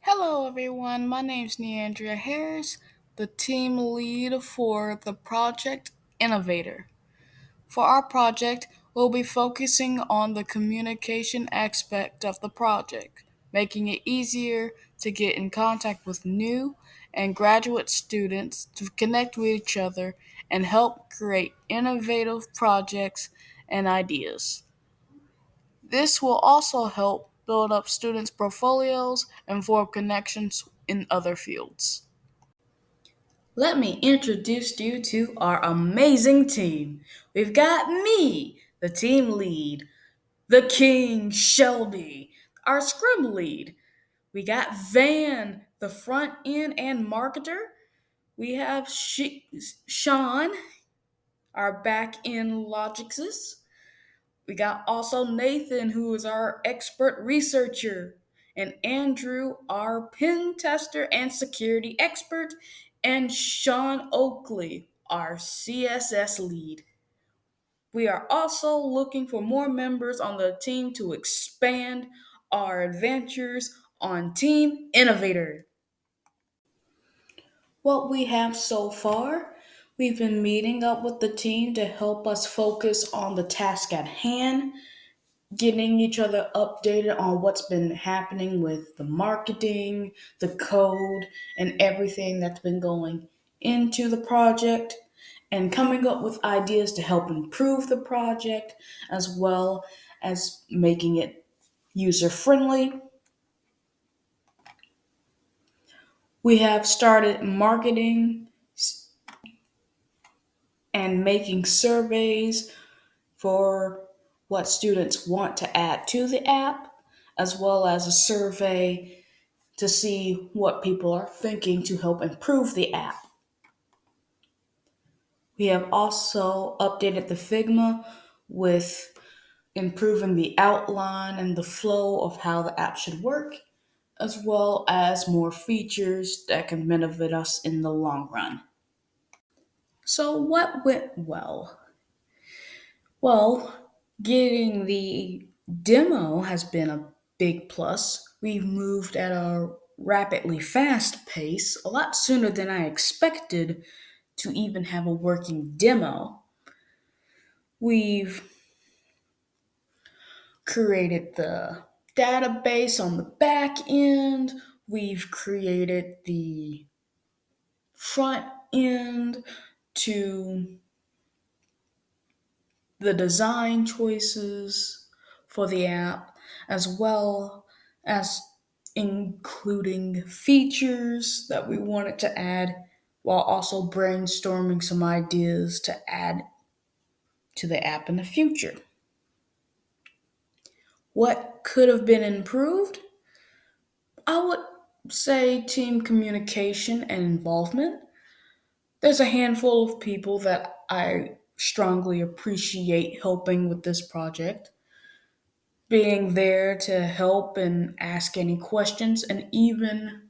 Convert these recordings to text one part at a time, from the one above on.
Hello, everyone. My name is Neandria Harris, the team lead for the project Innavator. For our project, we'll be focusing on the communication aspect of the project, making it easier to get in contact with new and graduate students to connect with each other and help create innovative projects and ideas. This will also help build up students' portfolios and form connections in other fields. Let me introduce you to our amazing team. We've got me, the team lead, the King Shelby, our scrum lead. We got Van, the front end and marketer. We have Sean, our back end logicist. We got also Nathan, who is our expert researcher, and Andrew, our pen tester and security expert, and Sean Oakley, our CSS lead. We are also looking for more members on the team to expand our adventures on Team Innovator. What we have so far, we've been meeting up with the team to help us focus on the task at hand, getting each other updated on what's been happening with the marketing, the code, and everything that's been going into the project, and coming up with ideas to help improve the project as well as making it user friendly. We have started marketing and making surveys for what students want to add to the app, as well as a survey to see what people are thinking to help improve the app. We have also updated the Figma with improving the outline and the flow of how the app should work, as well as more features that can benefit us in the long run. So, what went well? Well, getting the demo has been a big plus. We've moved at a rapidly fast pace, a lot sooner than I expected to even have a working demo. We've created the database on the back end, we've created the front end to the design choices for the app, as well as including features that we wanted to add, while also brainstorming some ideas to add to the app in the future. What could have been improved? I would say team communication and involvement. There's a handful of people that I strongly appreciate helping with this project, being there to help and ask any questions and even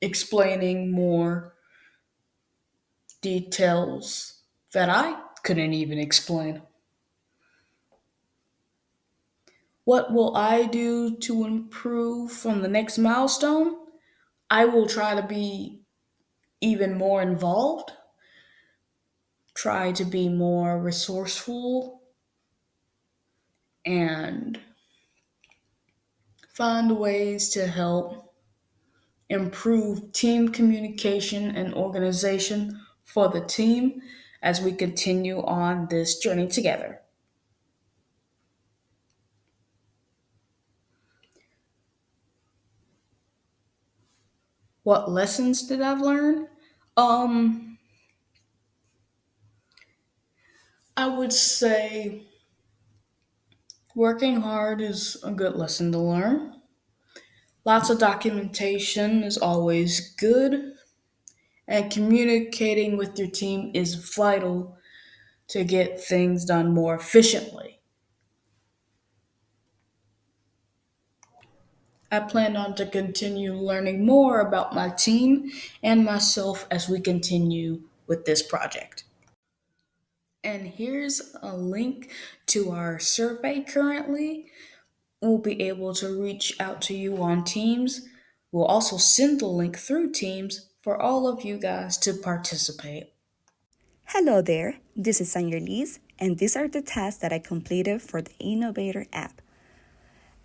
explaining more details that I couldn't even explain. What will I do to improve from the next milestone? I will try to be even more involved, try to be more resourceful, and find ways to help improve team communication and organization for the team as we continue on this journey together. What lessons did I learn? Um, I would say working hard is a good lesson to learn. Lots of documentation is always good, and communicating with your team is vital to get things done more efficiently. I plan on to continue learning more about my team and myself as we continue with this project. And here's a link to our survey currently. We'll be able to reach out to you on Teams We'll also send the link through Teams for all of you guys to participate. Hello there, this is Angelis, and these are the tasks that I completed for the Innavator app.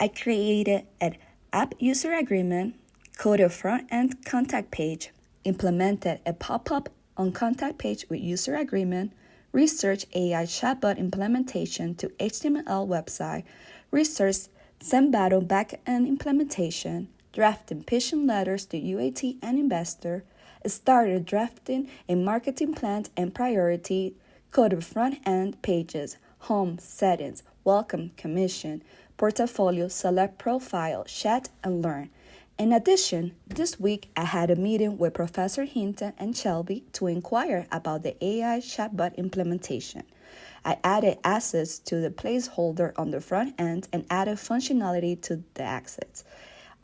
I created an app user agreement, coded a front-end contact page, implemented a pop-up on contact page with user agreement, researched AI chatbot implementation to HTML website, researched Zenbattle backend implementation, drafting pitching letters to UAT and investor, started drafting a marketing plan and priority, coded front-end pages, home, settings, welcome, commission, portfolio, select profile, chat, and learn. In addition, this week I had a meeting with Professor Hinton and Shelby to inquire about the AI chatbot implementation. I added assets to the placeholder on the front end and added functionality to the assets.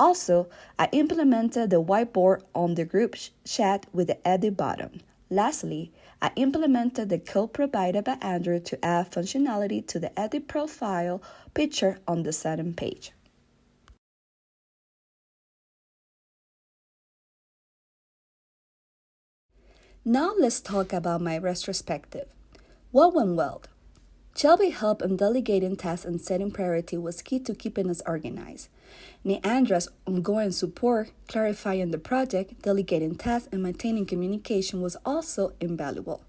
Also, I implemented the whiteboard on the group chat with the edit button. Lastly, I implemented the code provided by Andrew to add functionality to the edit profile picture on the setting page. Now let's talk about my retrospective. What went well? Shelby help in delegating tasks and setting priority was key to keeping us organized. Neandra's ongoing support, clarifying the project, delegating tasks, and maintaining communication was also invaluable.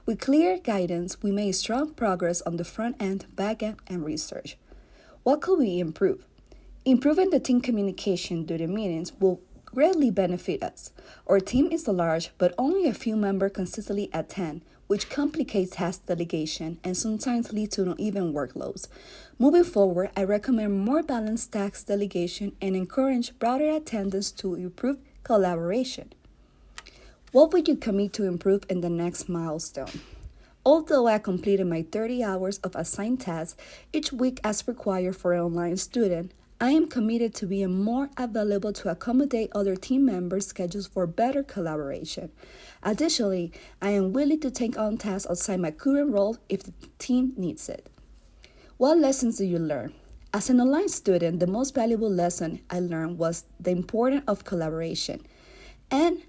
With clear guidance, we made strong progress on the front end, back end, and research. What could we improve? Improving the team communication during meetings will greatly benefit us. Our team is large, but only a few members consistently attend, which complicates task delegation and sometimes leads to uneven workloads. Moving forward, I recommend more balanced task delegation and encourage broader attendance to improve collaboration. What would you commit to improve in the next milestone? Although I completed my 30 hours of assigned tasks each week as required for an online student, I am committed to being more available to accommodate other team members' schedules for better collaboration. Additionally, I am willing to take on tasks outside my current role if the team needs it. What lessons do you learn? As an online student, the most valuable lesson I learned was the importance of collaboration and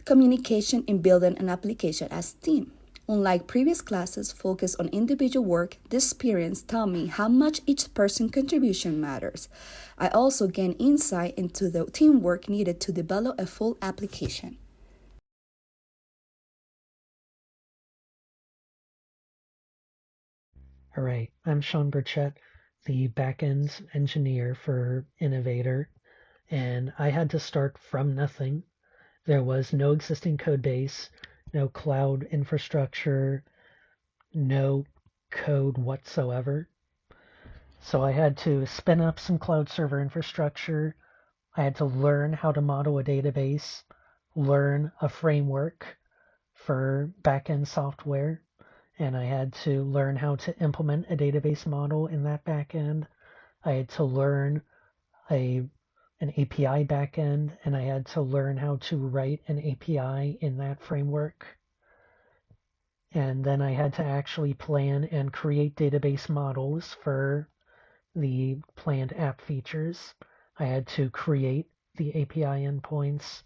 communication in building an application as a team. Unlike previous classes focused on individual work, this experience taught me how much each person's contribution matters. I also gained insight into the teamwork needed to develop a full application. All right, I'm Sean Burchett, the backend engineer for Innavator, and I had to start from nothing. There was no existing code base, no cloud infrastructure, no code whatsoever. So I had to spin up some cloud server infrastructure. I had to learn how to model a database, learn a framework for backend software, and I had to learn how to implement a database model in that backend. I had to learn an API backend, and I had to learn how to write an API in that framework. And then I had to actually plan and create database models for the planned app features. I had to create the API endpoints,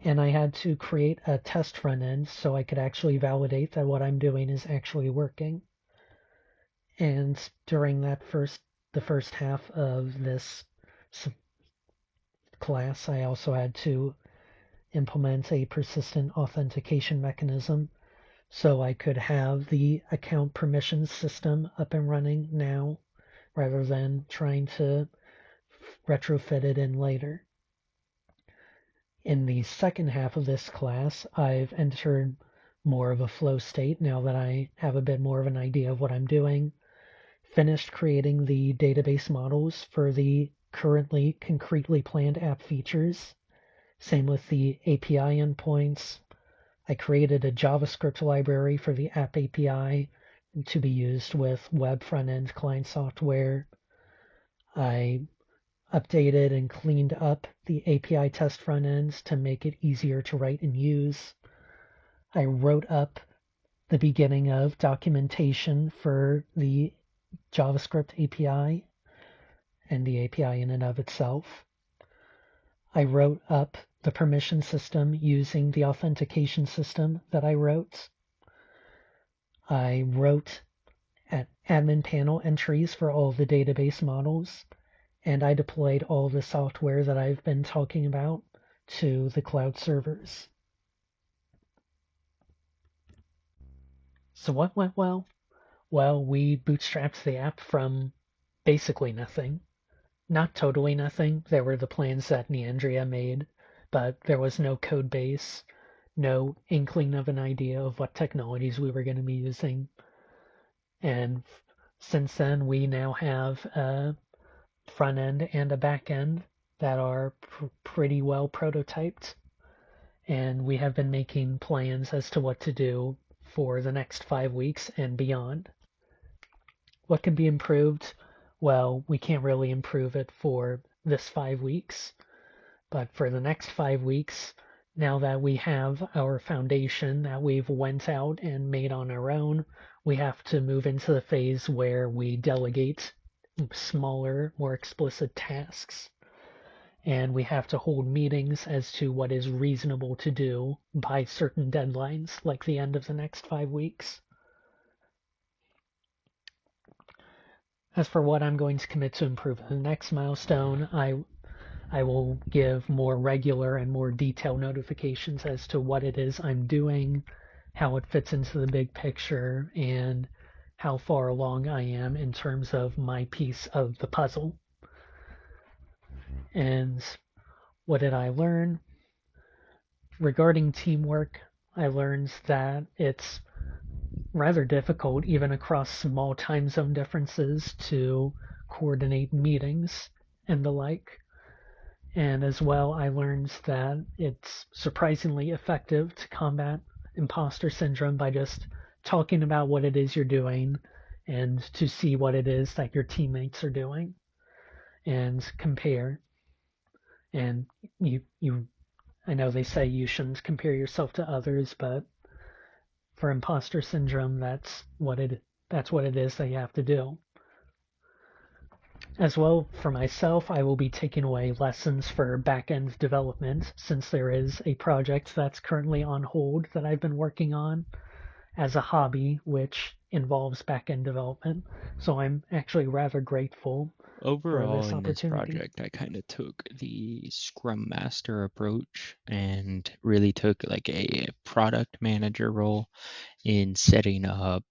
and I had to create a test front end so I could actually validate that what I'm doing is actually working. And during the first half of this class, I also had to implement a persistent authentication mechanism so I could have the account permissions system up and running now rather than trying to retrofit it in later. In the second half of this class, I've entered more of a flow state now that I have a bit more of an idea of what I'm doing. Finished creating the database models for the currently concretely planned app features. Same with the API endpoints. I created a JavaScript library for the app API to be used with web front-end client software. I updated and cleaned up the API test front ends to make it easier to write and use. I wrote up the beginning of documentation for the JavaScript API and the API in and of itself. I wrote up the permission system using the authentication system that I wrote. I wrote admin panel entries for all the database models, and I deployed all the software that I've been talking about to the cloud servers. So what went well? Well, we bootstrapped the app from basically nothing. Not totally nothing. There were the plans that Neandria made, but there was no code base, no inkling of an idea of what technologies we were going to be using. And since then, we now have a front end and a back end that are pretty well prototyped. And we have been making plans as to what to do for the next 5 weeks and beyond. What can be improved? Well, we can't really improve it for this 5 weeks, but for the next 5 weeks, now that we have our foundation that we've went out and made on our own, we have to move into the phase where we delegate smaller, more explicit tasks. And we have to hold meetings as to what is reasonable to do by certain deadlines, like the end of the next 5 weeks. As for what I'm going to commit to improve in the next milestone, I will give more regular and more detailed notifications as to what it is I'm doing, how it fits into the big picture, and how far along I am in terms of my piece of the puzzle. And what did I learn? Regarding teamwork, I learned that it's rather difficult, even across small time zone differences, to coordinate meetings and the like. And as well, I learned that it's surprisingly effective to combat imposter syndrome by just talking about what it is you're doing and to see what it is that your teammates are doing and compare. And you I know they say you shouldn't compare yourself to others, but for imposter syndrome, that's what it is that you have to do. As well, for myself, I will be taking away lessons for back-end development since there is a project that's currently on hold that I've been working on as a hobby, which involves back-end development. So I'm actually rather grateful for Overall, this in this opportunity. project, I kind of took the Scrum Master approach and really took like a product manager role in setting up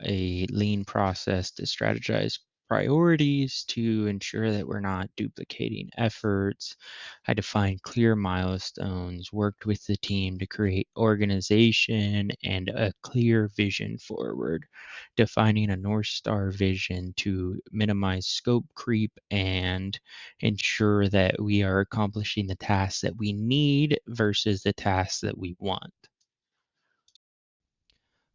a lean process to strategize priorities to ensure that we're not duplicating efforts. I defined clear milestones, worked with the team to create organization and a clear vision forward, defining a North Star vision to minimize scope creep and ensure that we are accomplishing the tasks that we need versus the tasks that we want.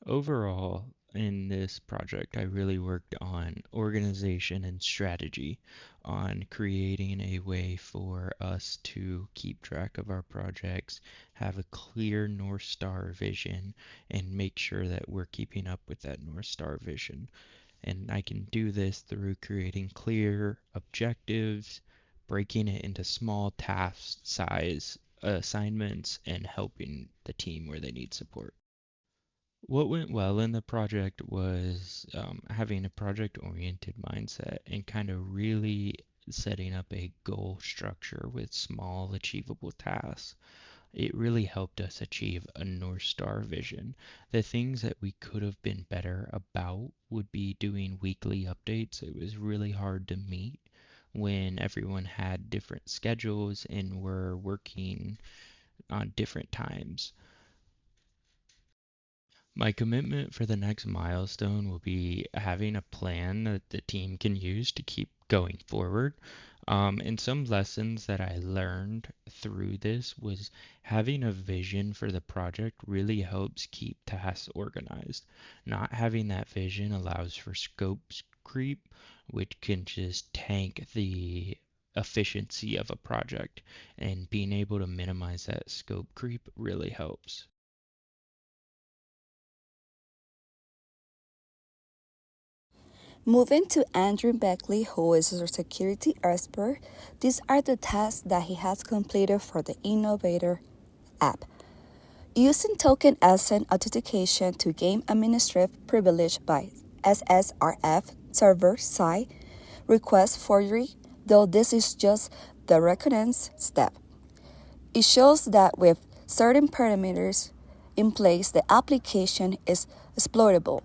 Overall, in this project, I really worked on organization and strategy, on creating a way for us to keep track of our projects, have a clear North Star vision, and make sure that we're keeping up with that North Star vision. And I can do this through creating clear objectives, breaking it into small task size assignments, and helping the team where they need support. What went well in the project was having a project-oriented mindset and kind of really setting up a goal structure with small, achievable tasks. It really helped us achieve a North Star vision. The things that we could have been better about would be doing weekly updates. It was really hard to meet when everyone had different schedules and were working on different times. My commitment for the next milestone will be having a plan that the team can use to keep going forward. And some lessons that I learned through this was having a vision for the project really helps keep tasks organized. Not having that vision allows for scope creep, which can just tank the efficiency of a project. And being able to minimize that scope creep really helps. Moving to Andrew Beckley, who is a security expert, these are the tasks that he has completed for the Innovator app. Using token asset authentication to gain administrative privilege by SSRF server side request forgery, though this is just the recurrence step. It shows that with certain parameters in place, the application is exploitable,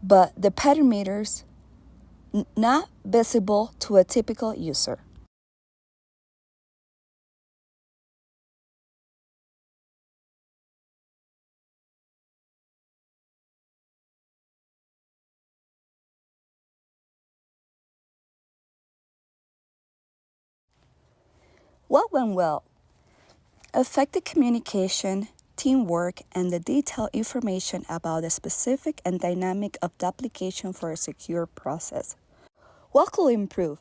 but the parameters not visible to a typical user. What went well? Effective communication, teamwork, and the detailed information about the specific and dynamic of the application for a secure process. What could improve?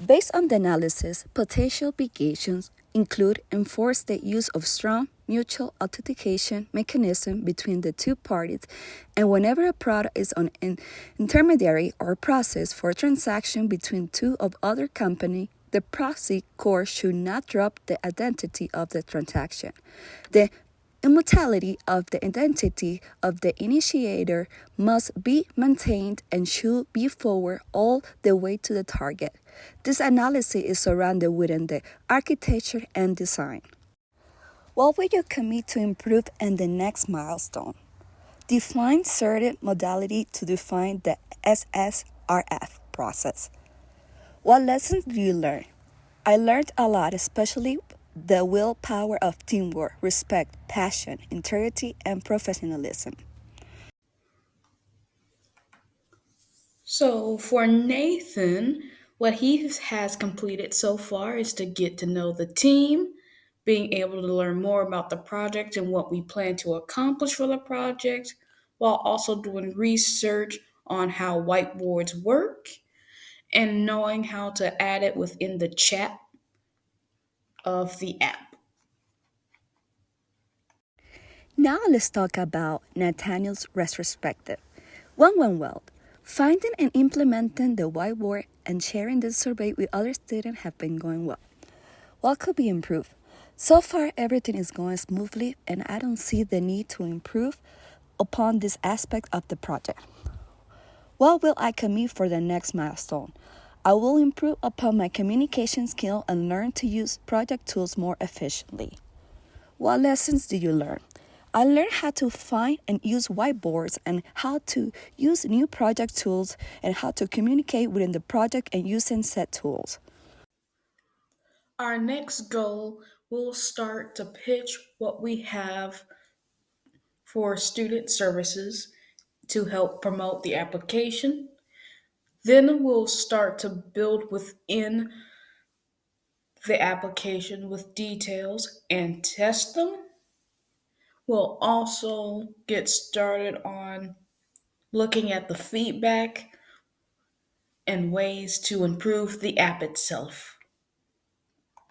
Based on the analysis, potential mitigations include enforce the use of strong mutual authentication mechanism between the two parties, and whenever a product is on an intermediary or process for transaction between two of other company, the proxy core should not drop the identity of the transaction. The immutability of the identity of the initiator must be maintained and should be forward all the way to the target. This analysis is surrounded within the architecture and design. What will you commit to improve in the next milestone? Define certain modality to define the SSRF process. What lessons do you learn? I learned a lot, especially the willpower of teamwork, respect, passion, integrity, and professionalism. So for Nathan, what he has completed so far is to get to know the team, being able to learn more about the project and what we plan to accomplish for the project, while also doing research on how whiteboards work and knowing how to add it within the chat of the app. Now let's talk about Nathaniel's retrospective. One went well. Finding and implementing the whiteboard and sharing the survey with other students have been going well. What could be improved? So far, everything is going smoothly, and I don't see the need to improve upon this aspect of the project. What will I commit for the next milestone? I will improve upon my communication skill and learn to use project tools more efficiently. What lessons did you learn? I learned how to find and use whiteboards and how to use new project tools and how to communicate within the project and using set tools. Our next goal will start to pitch what we have for student services to help promote the application. Then we'll start to build within the application with details and test them. We'll also get started on looking at the feedback and ways to improve the app itself.